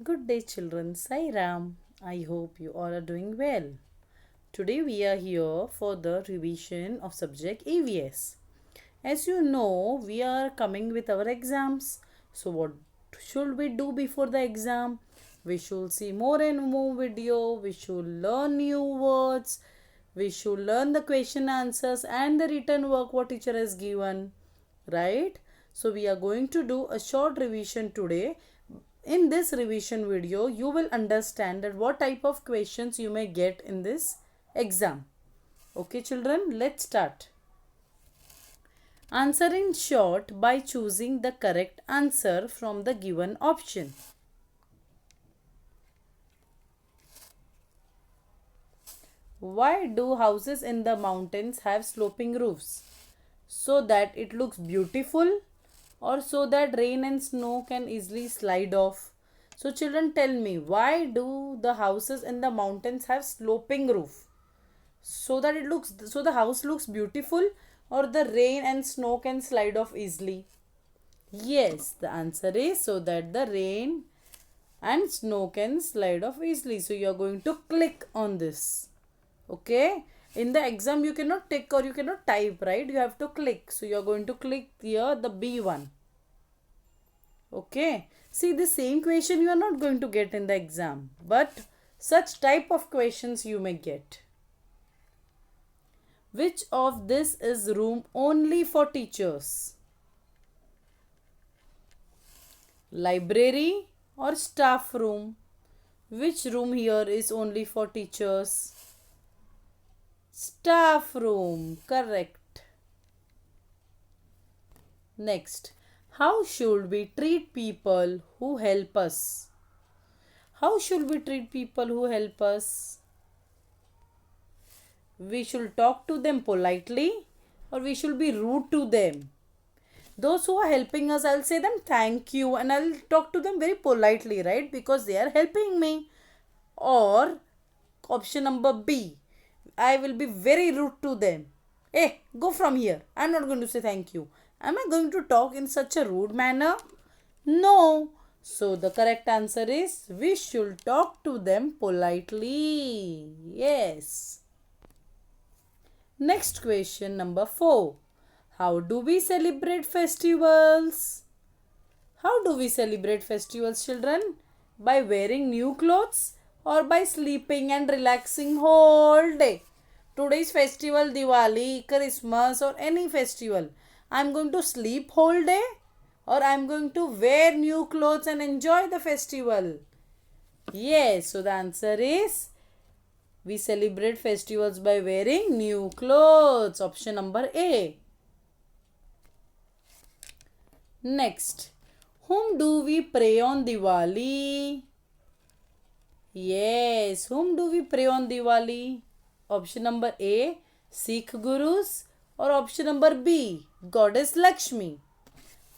Good day, children. Sai Ram. I hope you all are doing well. Today we are here for the revision of subject EVS. As you know, we are coming with our exams. So what should we do before the exam? We should see more and more video. We should learn new words. We should learn the question answers and the written work what teacher has given. Right? So we are going to do a short revision today. In this revision video, you will understand that what type of questions you may get in this exam. Okay children, let's start. Answer in short by choosing the correct answer from the given option. Why do houses in the mountains have sloping roofs? So that it looks beautiful or so that rain and snow can easily slide off. So children, tell me, why do the houses in the mountains have sloping roof? So that the house looks beautiful or the rain and snow can slide off easily? Yes, the answer is so that the rain and snow can slide off easily. So you are going to click on this. Okay, in the exam you cannot tick or you cannot type, right? You have to click. So you are going to click here the B1. Okay, see, the same question you are not going to get in the exam, but such type of questions you may get. Which of this is room only for teachers? Library or staff room? Which room here is only for teachers? Staff room, correct. Next, how should we treat people who help us? How should we treat people who help us? We should talk to them politely or we should be rude to them? Those who are helping us, I'll say them thank you and I'll talk to them very politely, right? Because they are helping me. Or option number B, I will be very rude to them. Hey, go from here. I'm not going to say thank you. Am I going to talk in such a rude manner? No. So the correct answer is we should talk to them politely. Yes. Next question number 4. How do we celebrate festivals? How do we celebrate festivals, children? By wearing new clothes or by sleeping and relaxing whole day? Today's festival, Diwali, Christmas or any festival, I'm going to sleep whole day or I'm going to wear new clothes and enjoy the festival? Yes, so the answer is we celebrate festivals by wearing new clothes. Option number A. Next, whom do we pray on Diwali? Yes, whom do we pray on Diwali? Option number A, Sikh Gurus, or option number B, Goddess Lakshmi.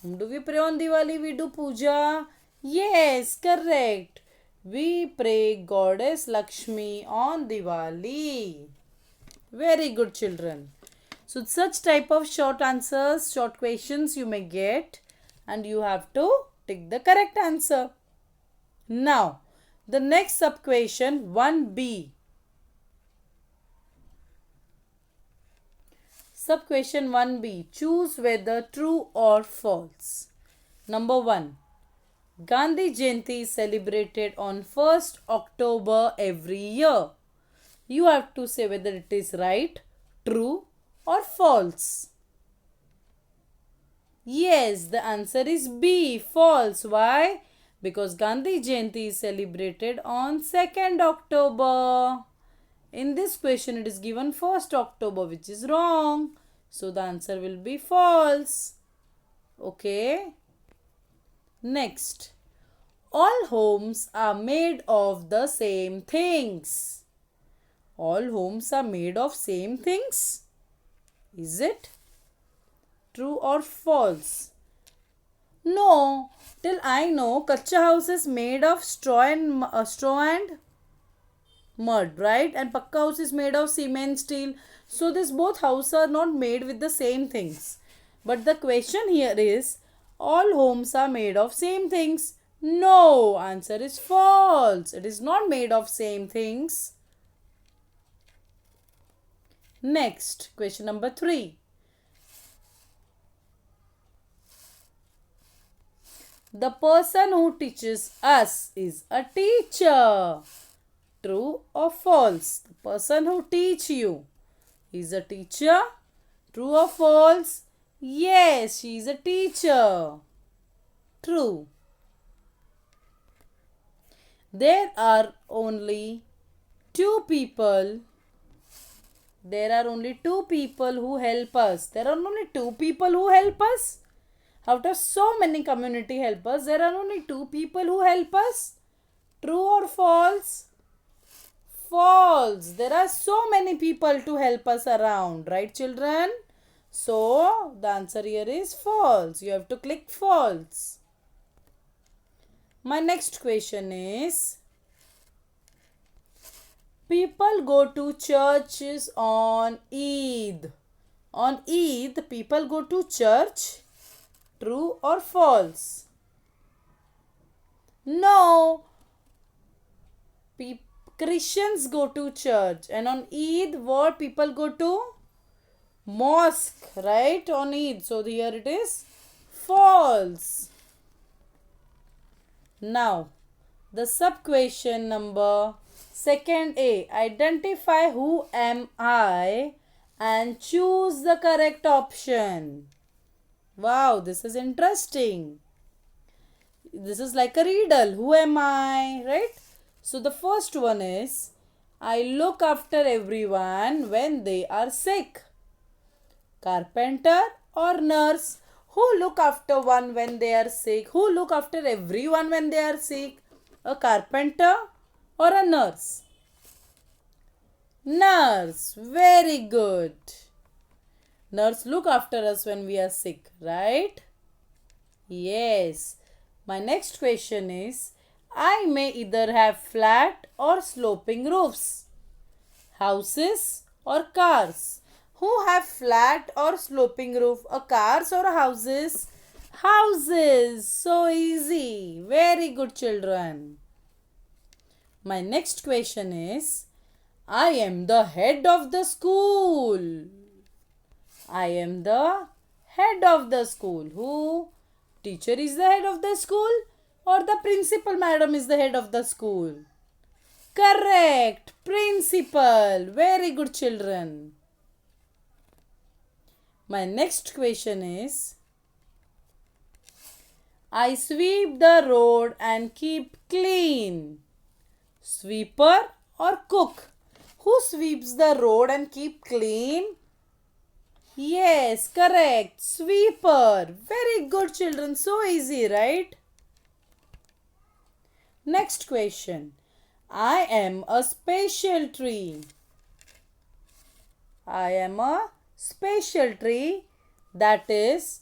Whom do we pray on Diwali? We do puja. Yes, correct. We pray Goddess Lakshmi on Diwali. Very good, children. So such type of short answers, short questions you may get and you have to tick the correct answer. Now, the next sub question 1B. Sub question 1B. Choose whether true or false. Number 1. Gandhi Jayanti is celebrated on 1st October every year. You have to say whether it is right, true or false. Yes, the answer is B, false. Why? Because Gandhi Jayanti is celebrated on 2nd October. In this question, it is given 1st October, which is wrong. So, the answer will be false. Okay. Next. All homes are made of the same things. All homes are made of same things. Is it true or false? No. Till I know, Kacha house is made of straw and mud, right? And Pakka house is made of cement, steel. So this both houses are not made with the same things. But the question here is, all homes are made of same things. No, answer is false. It is not made of same things. Next, question number 3. The person who teaches us is a teacher. True or false? The person who teach you is a teacher. True or false? Yes, she is a teacher. True. There are only two people. There are only two people who help us. There are only two people who help us. Out of so many community helpers, there are only two people who help us. True or false? False. There are so many people to help us around. Right, children? So, the answer here is false. You have to click false. My next question is, people go to churches on Eid. On Eid, people go to church. True or false? No. Christians go to church. And on Eid, what people go to? Mosque, right? On Eid. So here it is false. Now, the sub question number second A. Identify who am I and choose the correct option. Wow, this is interesting. This is like a riddle. Who am I? Right? So the first one is, I look after everyone when they are sick. Carpenter or nurse? Who look after one when they are sick? Who look after everyone when they are sick? A carpenter or a nurse? Nurse. Very good. Nurse look after us when we are sick, right? Yes. My next question is, I may either have flat or sloping roofs. Houses or cars? Who have flat or sloping roof? A cars or houses? Houses. So easy. Very good, children. My next question is, I am the head of the school. I am the head of the school. Who? Teacher is the head of the school or the principal madam is the head of the school? Correct. Principal. Very good, children. My next question is, I sweep the road and keep clean. Sweeper or cook? Who sweeps the road and keep clean? Yes, correct. Sweeper. Very good, children. So easy, right? Next question. I am a special tree. I am a special tree that is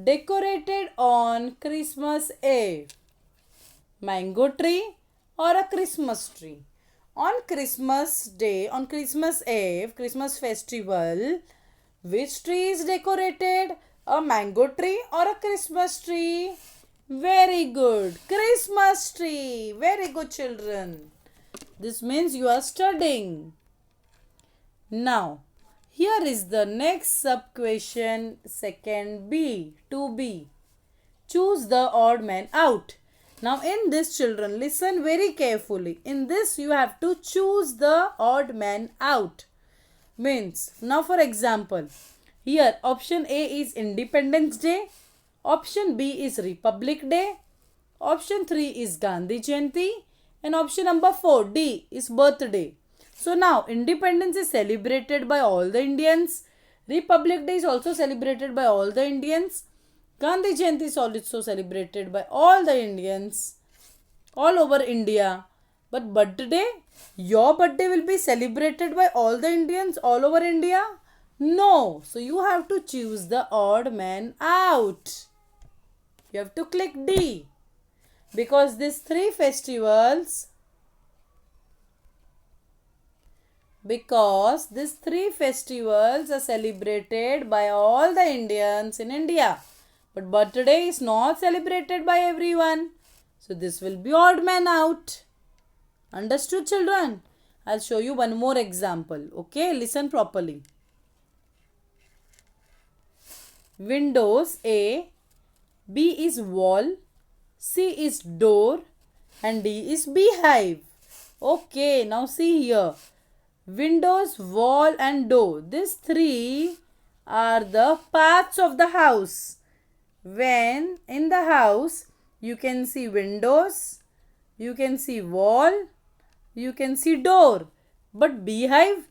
decorated on Christmas Eve. Mango tree or a Christmas tree? On Christmas Day, on Christmas Eve, Christmas festival, which tree is decorated? A mango tree or a Christmas tree? Very good. Christmas tree. Very good, children. This means you are studying. Now, here is the next sub question, second B, 2B. Choose the odd man out. Now in this, children, listen very carefully. In this you have to choose the odd man out. Means, now for example, here option A is Independence Day, option B is Republic Day, option 3 is Gandhi Jayanti, and option number 4 D is birthday. So now Independence is celebrated by all the Indians, Republic Day is also celebrated by all the Indians, Gandhi Jayanti is also celebrated by all the Indians all over India. But birthday, your birthday will be celebrated by all the Indians all over India? No. So you have to choose the odd man out. You have to click D. Because these three festivals are celebrated by all the Indians in India. But birthday is not celebrated by everyone. So this will be odd man out. Understood, children? I'll show you one more example. Okay, listen properly. Windows A, B is wall, C is door, and D is beehive. Okay, now see here. Windows, wall, and door. These three are the parts of the house. When in the house, you can see windows, you can see wall, you can see door. But beehive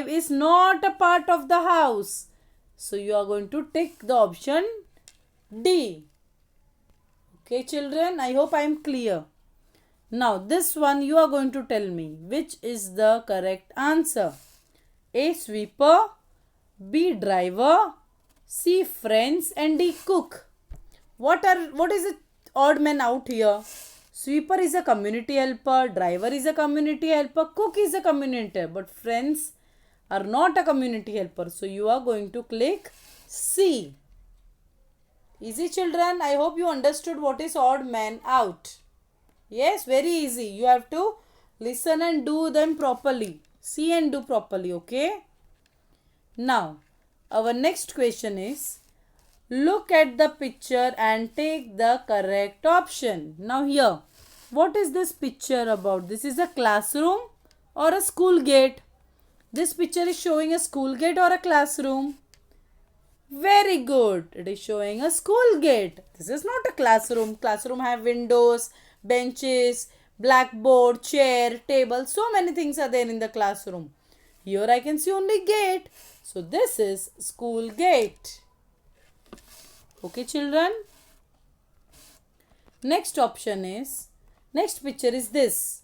is not a part of the house. So you are going to tick the option D. Okay, children, I hope I am clear. Now this one you are going to tell me which is the correct answer. A, sweeper, B, driver, C, friends, and D, cook. What is it odd man out here? Sweeper is a community helper, driver is a community helper, cook is a community helper, but friends are not a community helper. So you are going to click C. Easy, children. I hope you understood what is odd man out. Yes, very easy. You have to listen and do them properly. See and do properly, okay? Now, our next question is, look at the picture and take the correct option. Now here, what is this picture about? This is a classroom or a school gate? This picture is showing a school gate or a classroom? Very good. It is showing a school gate. This is not a classroom. Classroom have windows, benches, blackboard, chair, table. So many things are there in the classroom. Here I can see only gate. So this is school gate. Okay, children. Next picture is this.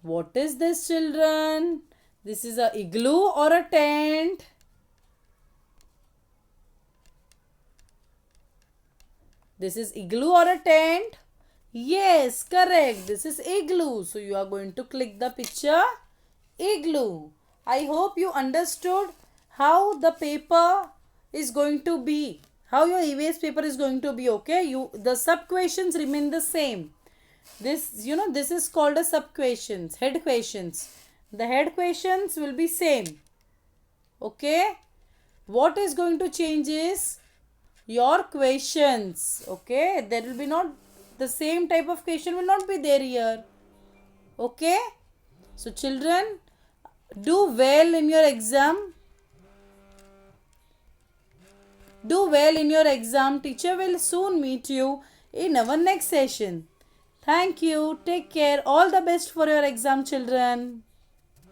What is this, children? This is a igloo or a tent? This is igloo or a tent? Yes, correct. This is igloo. So you are going to click the picture igloo. I hope you understood how the paper is going to be. How your EVS paper is going to be, okay? The sub questions remain the same. This is called a sub questions, head questions. The head questions will be same. Okay? What is going to change is your questions. Okay? There will be not the same type of question will not be there here. Okay? So children, do well in your exam. Do well in your exam. Teacher will soon meet you in our next session. Thank you. Take care. All the best for your exam, children.